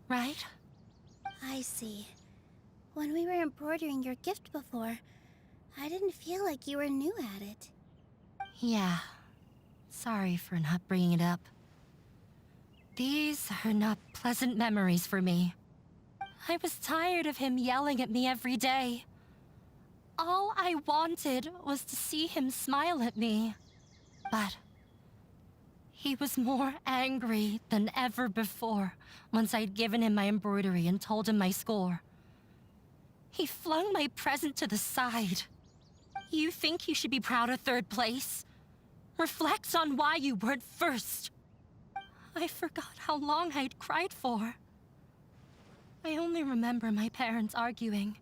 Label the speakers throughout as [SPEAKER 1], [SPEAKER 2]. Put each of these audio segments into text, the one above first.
[SPEAKER 1] right?
[SPEAKER 2] I see. When we were embroidering your gift before, I didn't feel like you were new at it.
[SPEAKER 1] Yeah. Sorry for not bringing it up. These are not pleasant memories for me. I was tired of him yelling at me every day. All I wanted was to see him smile at me. But he was more angry than ever before once I'd given him my embroidery and told him my score. He flung my present to the side. You think you should be proud of third place? Reflect on why you weren't first. I forgot how long I'd cried for. I only remember my parents arguing.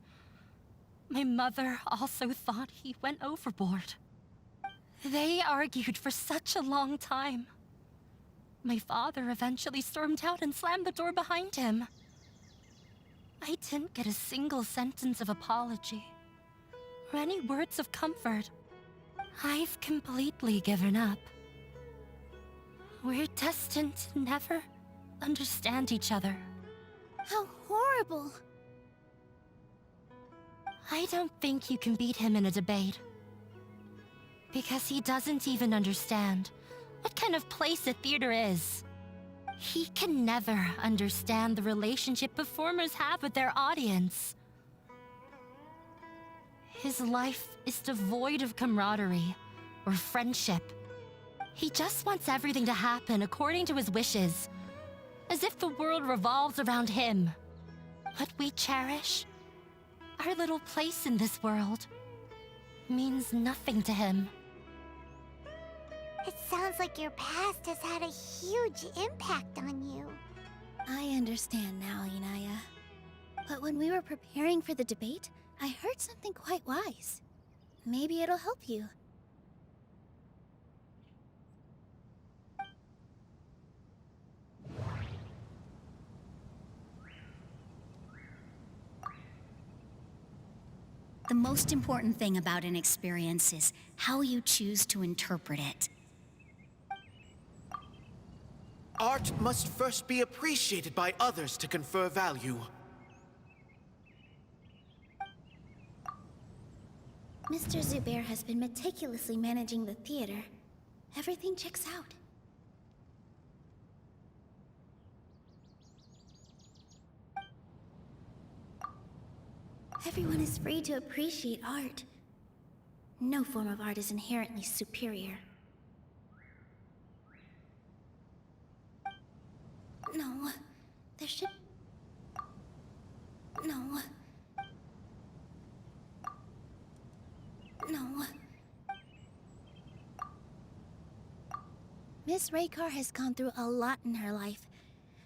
[SPEAKER 1] My mother also thought he went overboard. They argued for such a long time. My father eventually stormed out and slammed the door behind him. I didn't get a single sentence of apology or any words of comfort. I've completely given up. We're destined to never understand each other.
[SPEAKER 2] How horrible!
[SPEAKER 1] I don't think you can beat him in a debate. Because he doesn't even understand what kind of place a theater is. He can never understand the relationship performers have with their audience. His life is devoid of camaraderie or friendship. He just wants everything to happen according to his wishes, as if the world revolves around him. What we cherish, our little place in this world, means nothing to him.
[SPEAKER 3] It sounds like your past has had a huge impact on you.
[SPEAKER 2] I understand now, Inaya. But when we were preparing for the debate, I heard something quite wise. Maybe it'll help you.
[SPEAKER 4] The most important thing about an experience is how you choose to interpret it.
[SPEAKER 5] Art must first be appreciated by others to confer value.
[SPEAKER 2] Mr. Zubair has been meticulously managing the theater. Everything checks out. Everyone is free to appreciate art. No form of art is inherently superior. No, there should... No. No. Miss Raykar has gone through a lot in her life,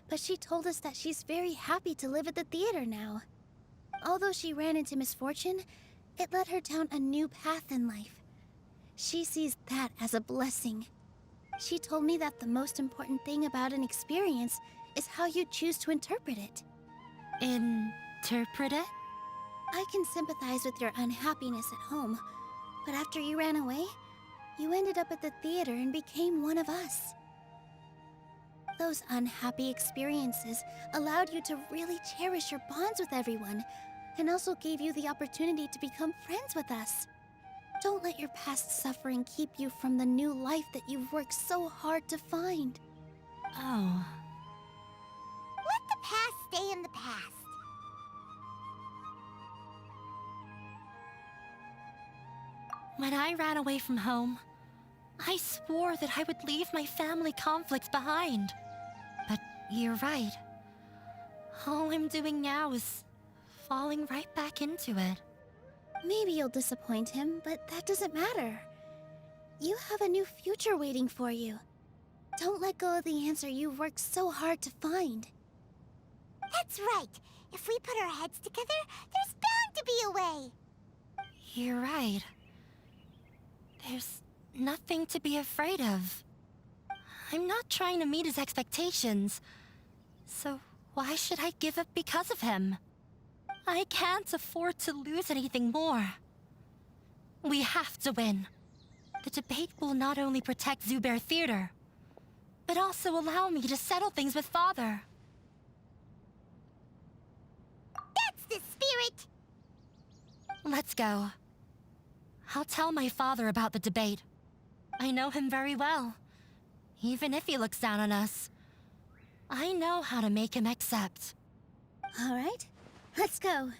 [SPEAKER 2] but she told us that she's very happy to live at the theater now. Although she ran into misfortune, it led her down a new path in life. She sees that as a blessing. She told me that the most important thing about an experience is how you choose to interpret it.
[SPEAKER 1] Interpret it?
[SPEAKER 2] I can sympathize with your unhappiness at home, but after you ran away, you ended up at the theater and became one of us. Those unhappy experiences allowed you to really cherish your bonds with everyone, and also gave you the opportunity to become friends with us. Don't let your past suffering keep you from the new life that you've worked so hard to find.
[SPEAKER 1] Oh.
[SPEAKER 3] Let the past stay in the past.
[SPEAKER 1] When I ran away from home, I swore that I would leave my family conflicts behind. But you're right. All I'm doing now is falling right back into it.
[SPEAKER 2] Maybe you'll disappoint him, but that doesn't matter. You have a new future waiting for you. Don't let go of the answer you've worked so hard to find.
[SPEAKER 3] That's right. If we put our heads together, there's bound to be a way.
[SPEAKER 1] You're right. There's nothing to be afraid of. I'm not trying to meet his expectations, so why should I give up because of him? I can't afford to lose anything more. We have to win. The debate will not only protect Zubair Theater, but also allow me to settle things with Father. let's go. I'll tell my father about the debate. I know him very well. Even if he looks down on us, I know how to make him accept.
[SPEAKER 2] All right, let's go.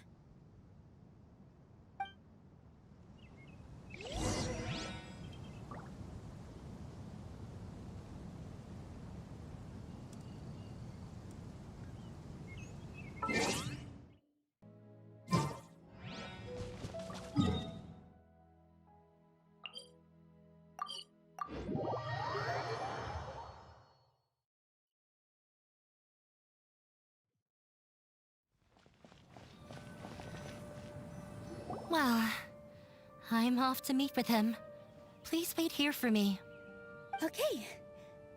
[SPEAKER 1] Well, I'm off to meet with him. Please wait here for me.
[SPEAKER 2] Okay,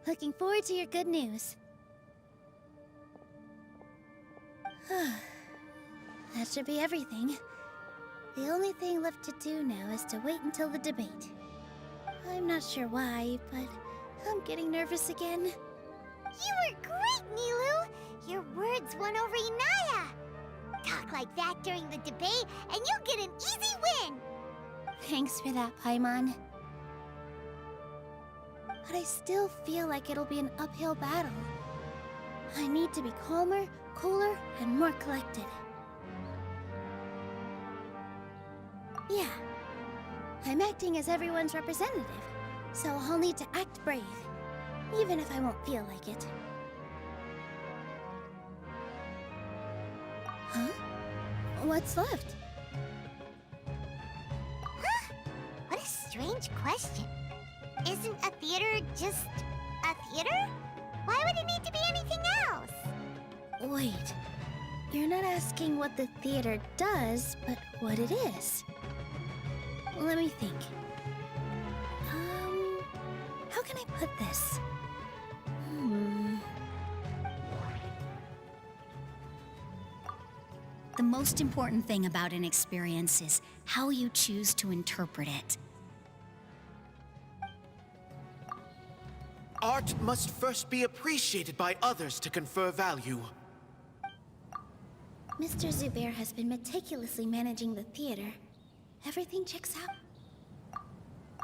[SPEAKER 2] looking forward to your good news. That should be everything. The only thing left to do now is to wait until the debate. I'm not sure why, but I'm getting nervous again.
[SPEAKER 3] You were great, Nilu! Your words won over Inaya! Talk like that during the debate, and you'll get an easy win!
[SPEAKER 2] Thanks for that, Paimon. But I still feel like it'll be an uphill battle. I need to be calmer, cooler, and more collected. Yeah, I'm acting as everyone's representative, so I'll need to act brave, even if I won't feel like it. Huh? What's left?
[SPEAKER 3] Huh? What a strange question. Isn't a theater just a theater? Why would it need to be anything else?
[SPEAKER 2] Wait, you're not asking what the theater does, but what it is. Let me think. How can I put this?
[SPEAKER 4] The most important thing about an experience is how you choose to interpret it.
[SPEAKER 5] Art must first be appreciated by others to confer value.
[SPEAKER 2] Mr. Zubair has been meticulously managing the theater. Everything checks out.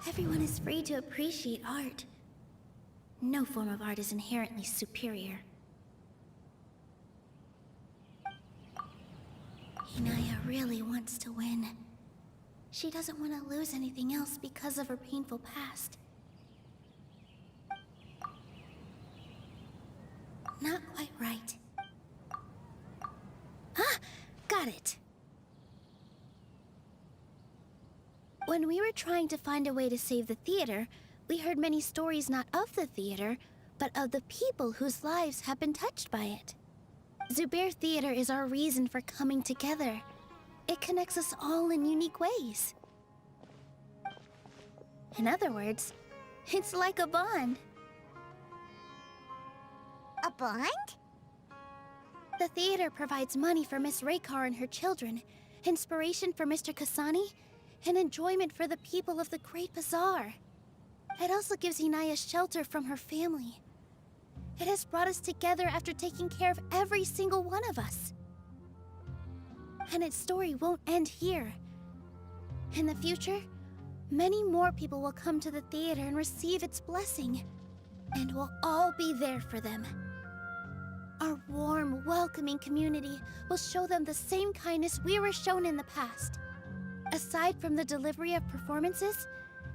[SPEAKER 2] Everyone is free to appreciate art. No form of art is inherently superior. Inaya really wants to win. She doesn't want to lose anything else because of her painful past. Not quite right. Ah! Got it! When we were trying to find a way to save the theater, we heard many stories not of the theater, but of the people whose lives have been touched by it. Zubair Theater is our reason for coming together. It connects us all in unique ways. In other words, it's like a bond.
[SPEAKER 3] A bond?
[SPEAKER 2] The theater provides money for Miss Raykar and her children, inspiration for Mr. Kasani, and enjoyment for the people of the Great Bazaar. It also gives Inaya shelter from her family. It has brought us together after taking care of every single one of us. And its story won't end here. In the future, many more people will come to the theater and receive its blessing. And we'll all be there for them. Our warm, welcoming community will show them the same kindness we were shown in the past. Aside from the delivery of performances,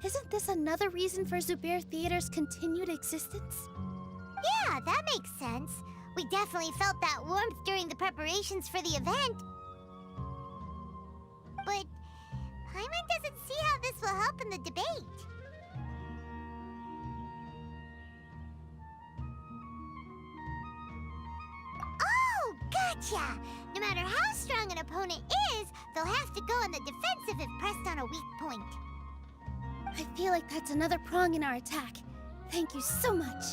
[SPEAKER 2] isn't this another reason for Zubair Theater's continued existence?
[SPEAKER 3] Yeah, that makes sense. We definitely felt that warmth during the preparations for the event. But Paimon doesn't see how this will help in the debate. Oh, gotcha! No matter how strong an opponent is, they'll have to go on the defensive if pressed on a weak point.
[SPEAKER 2] I feel like that's another prong in our attack. Thank you so much.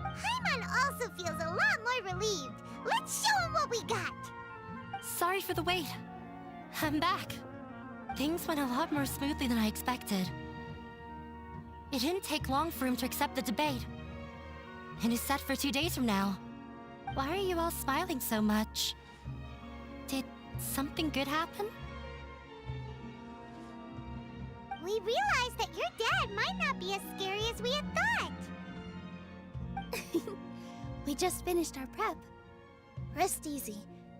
[SPEAKER 3] Paimon also feels a lot more relieved. Let's show him what we got!
[SPEAKER 1] Sorry for the wait. I'm back. Things went a lot more smoothly than I expected. It didn't take long for him to accept the debate. It is set for 2 days from now. Why are you all smiling so much? Did something good happen?
[SPEAKER 3] We realized that your dad might not be as scary as we had thought.
[SPEAKER 2] We just finished our prep. Rest easy.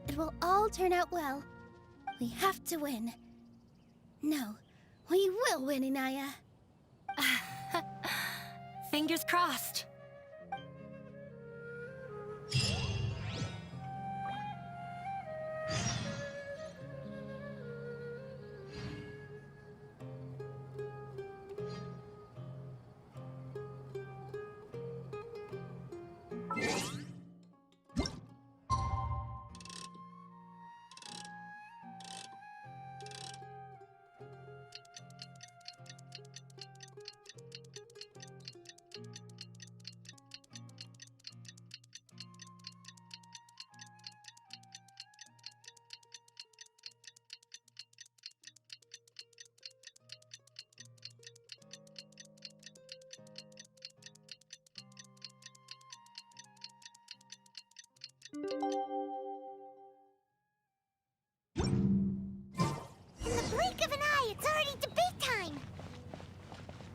[SPEAKER 2] It will all turn out well. We have to win. No, we will win, Inaya.
[SPEAKER 1] Fingers crossed.
[SPEAKER 3] In the blink of an eye, it's already debate time!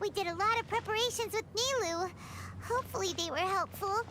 [SPEAKER 3] We did a lot of preparations with Nilu. Hopefully they were helpful.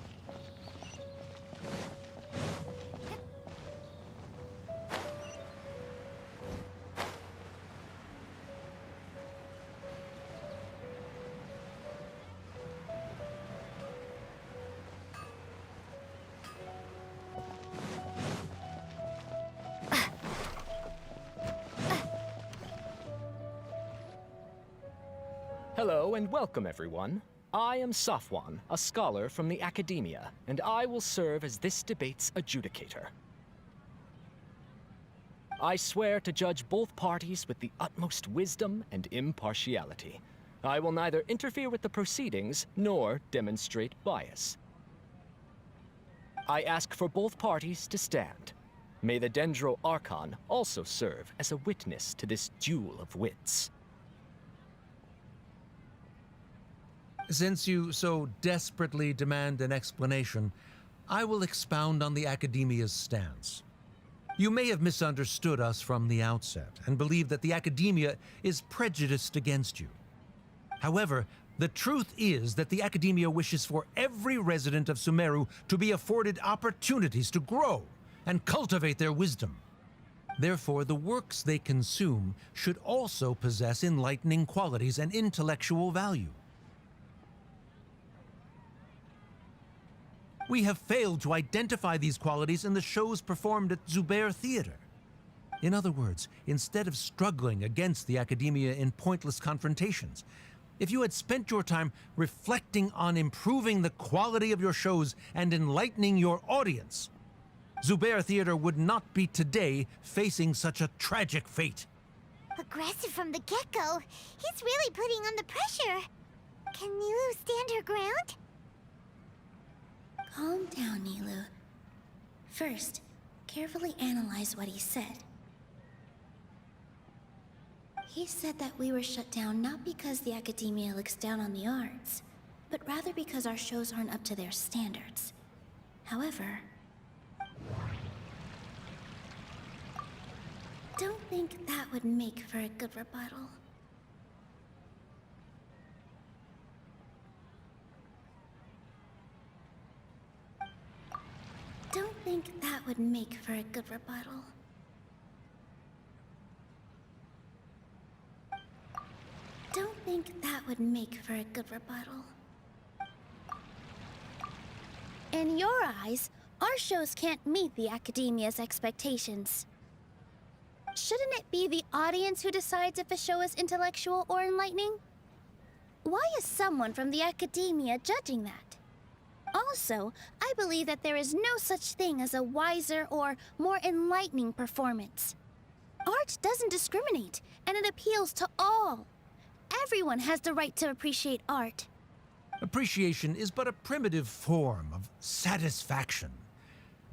[SPEAKER 6] Hello and welcome, everyone. I am Safwan, a scholar from the Academia, and I will serve as this debate's adjudicator. I swear to judge both parties with the utmost wisdom and impartiality. I will neither interfere with the proceedings nor demonstrate bias. I ask for both parties to stand. May the Dendro Archon also serve as a witness to this duel of wits.
[SPEAKER 7] Since you so desperately demand an explanation, I will expound on the Academia's stance. You may have misunderstood us from the outset and believe that the Academia is prejudiced against you. However, the truth is that the Academia wishes for every resident of Sumeru to be afforded opportunities to grow and cultivate their wisdom. Therefore, the works they consume should also possess enlightening qualities and intellectual value. We have failed to identify these qualities in the shows performed at Zubair Theater. In other words, instead of struggling against the Academia in pointless confrontations, if you had spent your time reflecting on improving the quality of your shows and enlightening your audience, Zubair Theater would not be today facing such a tragic fate.
[SPEAKER 3] Aggressive from the get-go. He's really putting on the pressure. Can Nilu stand her ground?
[SPEAKER 2] Calm down, Nilu. First, carefully analyze what he said. He said that we were shut down not because the Academia looks down on the arts, but rather because our shows aren't up to their standards. However, don't think that would make for a good rebuttal. Don't think that would make for a good rebuttal. Don't think that would make for a good rebuttal. In your eyes, our shows can't meet the Academia's expectations. Shouldn't it be the audience who decides if a show is intellectual or enlightening? Why is someone from the Academia judging that? Also, I believe that there is no such thing as a wiser or more enlightening performance. Art doesn't discriminate, and it appeals to all. Everyone has the right to appreciate art.
[SPEAKER 7] Appreciation is but a primitive form of satisfaction.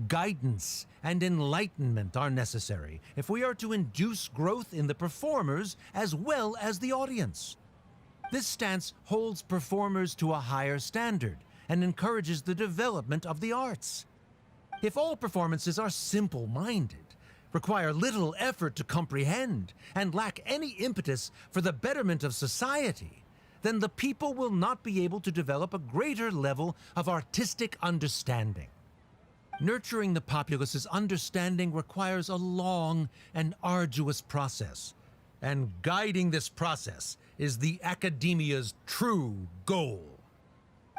[SPEAKER 7] Guidance and enlightenment are necessary if we are to induce growth in the performers as well as the audience. This stance holds performers to a higher standard and encourages the development of the arts. If all performances are simple-minded, require little effort to comprehend, and lack any impetus for the betterment of society, then the people will not be able to develop a greater level of artistic understanding. Nurturing the populace's understanding requires a long and arduous process, and guiding this process is the Academia's true goal.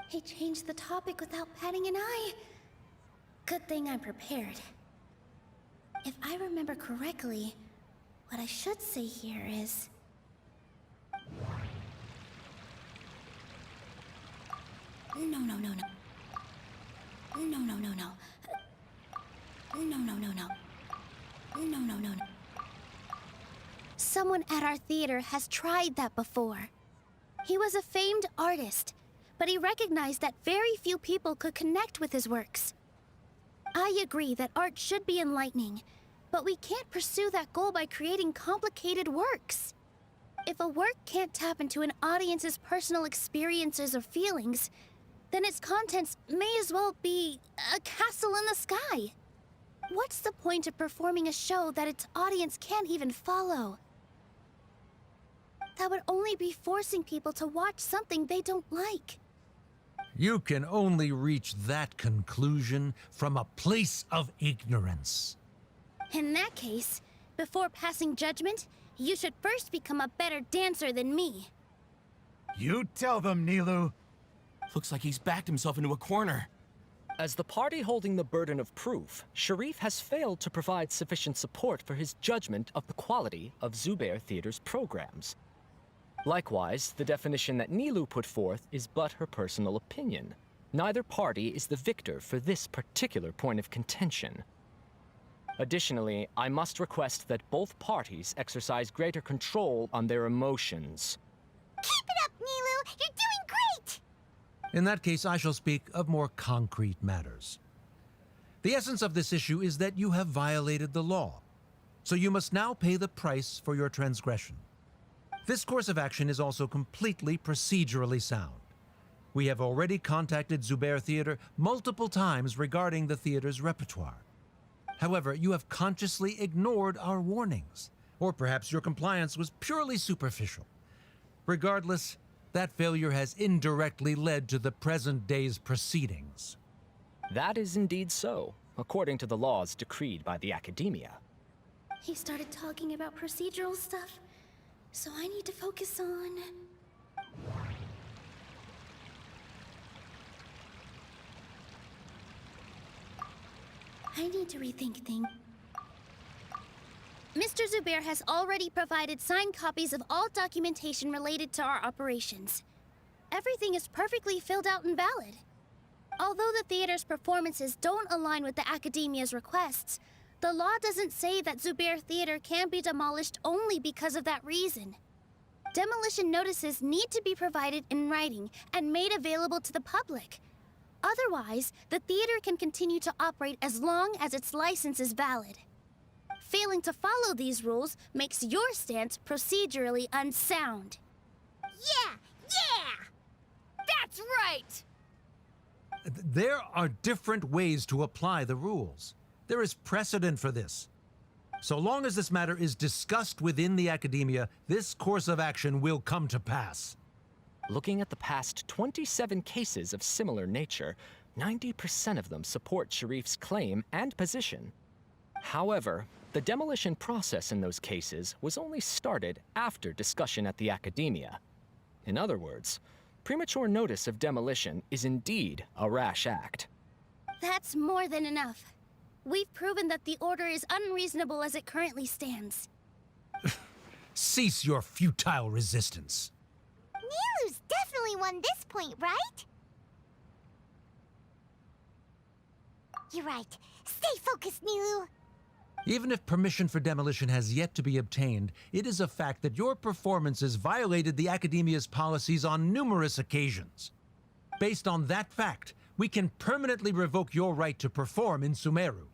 [SPEAKER 2] He changed the topic without batting an eye. Good thing I'm prepared. If I remember correctly, what I should say here is... No. Someone at our theater has tried that before. He was a famed artist, but he recognized that very few people could connect with his works. I agree that art should be enlightening, but we can't pursue that goal by creating complicated works. If a work can't tap into an audience's personal experiences or feelings, then its contents may as well be a castle in the sky. What's the point of performing a show that its audience can't even follow? That would only be forcing people to watch something they don't like.
[SPEAKER 7] You can only reach that conclusion from a place of ignorance.
[SPEAKER 2] In that case, before passing judgment, you should first become a better dancer than me.
[SPEAKER 8] You tell them, Nilu. Looks like he's backed himself into a corner.
[SPEAKER 6] As the party holding the burden of proof, Sharif has failed to provide sufficient support for his judgment of the quality of Zubair Theater's programs. Likewise, the definition that Nilu put forth is but her personal opinion. Neither party is the victor for this particular point of contention. Additionally, I must request that both parties exercise greater control on their emotions.
[SPEAKER 3] Keep it up, Nilu! You're doing great!
[SPEAKER 7] In that case, I shall speak of more concrete matters. The essence of this issue is that you have violated the law, so you must now pay the price for your transgression. This course of action is also completely procedurally sound. We have already contacted Zubair Theater multiple times regarding the theater's repertoire. However, you have consciously ignored our warnings, or perhaps your compliance was purely superficial. Regardless, that failure has indirectly led to the present day's proceedings.
[SPEAKER 6] That is indeed so, according to the laws decreed by the Academia.
[SPEAKER 2] He started talking about procedural stuff, so I need to focus on... I need to rethink things. Mr. Zubair has already provided signed copies of all documentation related to our operations. Everything is perfectly filled out and valid. Although the theater's performances don't align with the Academia's requests, the law doesn't say that Zubair Theater can be demolished only because of that reason. Demolition notices need to be provided in writing and made available to the public. Otherwise, the theater can continue to operate as long as its license is valid. Failing to follow these rules makes your stance procedurally unsound.
[SPEAKER 3] Yeah!
[SPEAKER 1] That's right!
[SPEAKER 7] There are different ways to apply the rules. There is precedent for this. So long as this matter is discussed within the Academia, this course of action will come to pass.
[SPEAKER 6] Looking at the past 27 cases of similar nature, 90% of them support Sharif's claim and position. However, the demolition process in those cases was only started after discussion at the Academia. In other words, premature notice of demolition is indeed a rash act.
[SPEAKER 2] That's more than enough. We've proven that the order is unreasonable as it currently stands.
[SPEAKER 7] Cease your futile resistance.
[SPEAKER 3] Nilu's definitely won this point, right? You're right. Stay focused, Nilu.
[SPEAKER 7] Even if permission for demolition has yet to be obtained, it is a fact that your performances violated the Academia's policies on numerous occasions. Based on that fact, we can permanently revoke your right to perform in Sumeru.